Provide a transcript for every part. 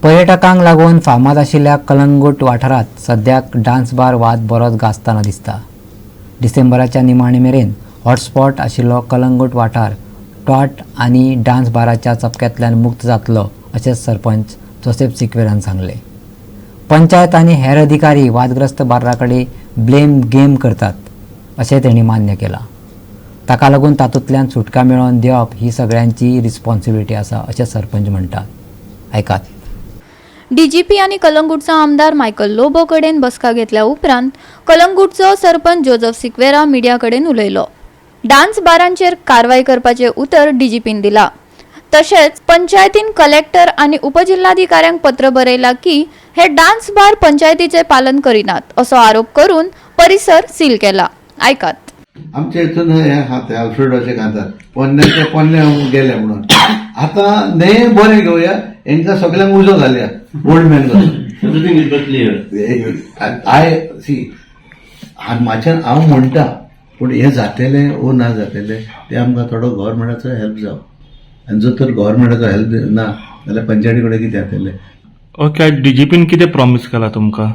पर्यटकांक लागून फामाद आशिल्ल्या कलंगूट वाठारांत सद्याक डान्स बार वाद बरोच गाजताना दिसता. डिसेंबराच्या निमाणे मेरेन हॉटस्पॉट आशिल्लो कलंगूट वाठार टॉट आनी डान्स बाराच्या चपक्यांतल्यान मुक्त जातलो अशें सरपंच जोसेफ सिक्वेरान सांगले. पंचायत आनी हेर अधिकारी वादग्रस्त बार्रा कडेन ब्लेम गेम करतात अशें तेणी मान्य केलां. ताका लागून तातूंतल्यान सुटका मेळोवन दिवप ही सगळ्यांची रिस्पॉन्सिबिलिटी आसा अशें सरपंच म्हणटात. ऐकात. डीजीपी आणि कलंगूटचा आमदार मायकल लोबो कडेन बसका घेतल्या उपरांत कलंगूटचो सरपंच जोसेफ सिक्वेरा मिडिया कडेन उलयलो. डान्स बारांचेर कारवाय करपाचें उतर डीजीपीन दिला. तशेंच पंचायतीन कलेक्टर आनी उपजिल्हाधिकाऱ्यांक पत्र बरयला की हे डान्स बार पंचायतीचे पालन करिनात असो आरोप करून परिसर सील केला. ऐकात. आमच्या हितून हे अल्फ्रेडोचे घालतात पोन्ने पोन्ने गेले म्हणून आता न्हय बरें घेवया हेंकां सगळ्यांक उजो घालया ओल्ड मॅन आय सी म्हाज्यान हांव म्हणटा पूण हे जातले वो ना जातले ते आमकां थोडो गव्हर्मेंटाचो हेल्प जावं आनी जर तर गव्हर्मेंटाचो हेल्प ना जाल्यार पंचायती कडेन कितें जातलें. ओके डीजीपीन कितें प्रॉमिस केला तुमकां?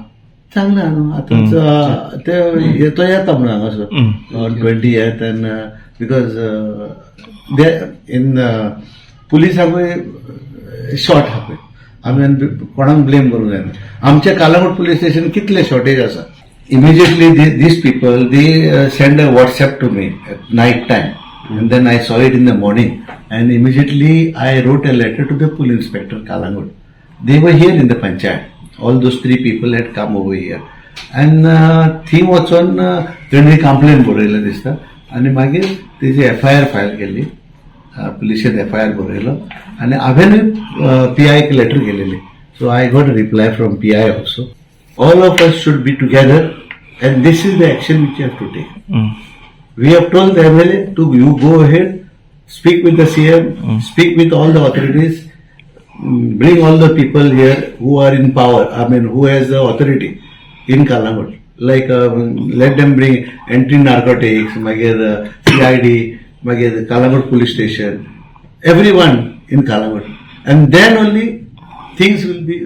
चांगला न्हू आतां ते येतो येता म्हणून हांगासर 20th and because they in पुलिसांकूय शॉर्ट हा पळय आमी कोणाक ब्लेम करूंक जायना. आमच्या कालांगूट पुलीस स्टेशन कितले शॉर्टेज आसा. Immediately these people they send a WhatsApp to me at night time and then I saw it in the morning and immediately I wrote a letter to the police inspector Calangute. They were here in the panchayat. All those 3 people had come over here and theme वचून तेणी complain बरयलें दिसता आनी मागीर तेजी FIR file केली. पुलिशेन FIR बरयलो आनी हांवेनूय PIक लेटर केलेली. So I got a reply from PI also. All of us should be together and this is the action which you have to take. We have told the MLA to you go ahead, speak with the CM, speak with all the authorities, bring all the people here who are in power, I mean who has the authority in Kalangut, like let them bring anti-narcotics, magir CID, magir Kalangut police station, everyone in Kalangut, and then only things will be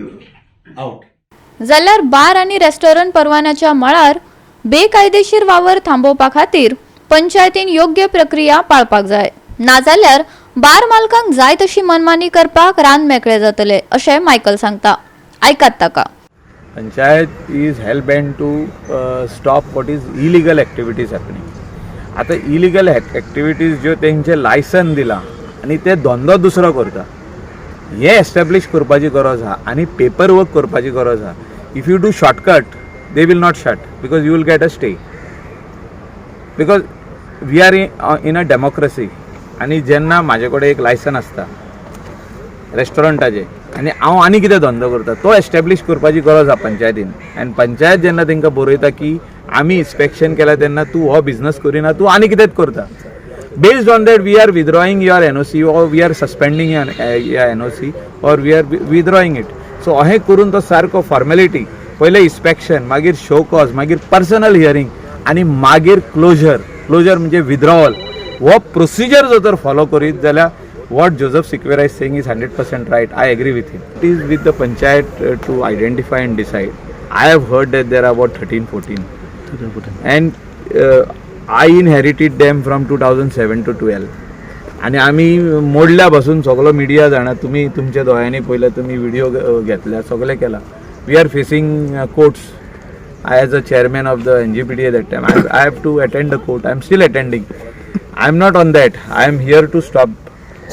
out. जाल्यार बार आणि restaurant परवान्याच्या मळार बेकायदेशीर वावर थांबोवपा खातीर पंचायतीन योग्य प्रक्रिया पाळपाक जाय. नाजाल्यार बार मालकांक जाय तशी मनमानी करपाक रान मेकळे जातले अशें मायकल सांगता. ऐकात ताका. Panchayat is hell bent to stop what is illegal activities happening. आता इलिगल एक्टिविटीज ज्यो तेंचे लायसन दिला आनी ते धंदो दुसरो करता हे एस्टॅब्लिश करपाची गरज आहा आनी पेपर वर्क करपाची गरज आहा. If you do shortcut they will not shut because you will get a stay because we are in a democracy. आनी जेन्ना म्हाजे कडेन एक लायसन आसता रेस्टॉरंटाचे आनी हांव आनी कितें धंदो करता तो एस्टॅब्लिश करपाची गरज आहा पंचायतीन. आनी पंचायत जेन्ना तांकां बरयता की आमी इन्स्पेक्शन केला तेन्ना तूं हो बिझनस करिना तूं आनी कितेंच करता, based on that we are withdrawing your NOC or we are suspending your NOC or we are withdrawing it. So अहें करून तो सारको फॉर्मेलिटी पयलें इन्स्पेक्शन मागीर शो कॉज मागीर पर्सनल हियरींग आनी मागीर क्लोजर म्हणजे विथड्रॉवल हो प्रोसिजर जर तर फॉलो करीत जाल्यार what Joseph Sequeira is saying is 100% right. I agree with him. It is with the panchayat to identify and decide. I have heard that there are about 13-14 and I inherited them from 2007 to 12 आनी आमी मोडल्या पासून सगळो media जाणा. तुमी तुमच्या दोळ्यांनी पयल्या तुमी व्हिडिओ घेतल्या सगळें केला. We are facing courts. I as a chairman of the NGPD at that time, I have to attend the court. I am still attending. I am not on that. I am here to stop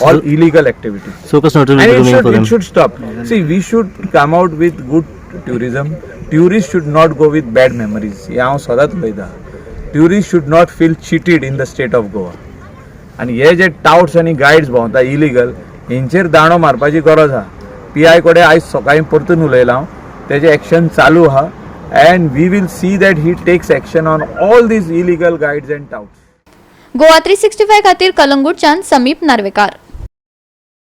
all illegal activities. So it should stop. See, we should come out with good tourism. Tourists should not go with bad memories. हांव सदांच उलयता. Tourists should not feel cheated in the state of Goa. आनी हे जे touts आनी guides भोंवता illegal हेंचेर दांडो मारपाची गरज आहा. PI कडेन आयज सकाळीं परतून उलयला हांव. तेजें एक्शन चालू आहा. And we will see that he takes action on all these illegal guides and touts. Goa 365 खातीर कलंगूटच्यान समीप नार्वेकार.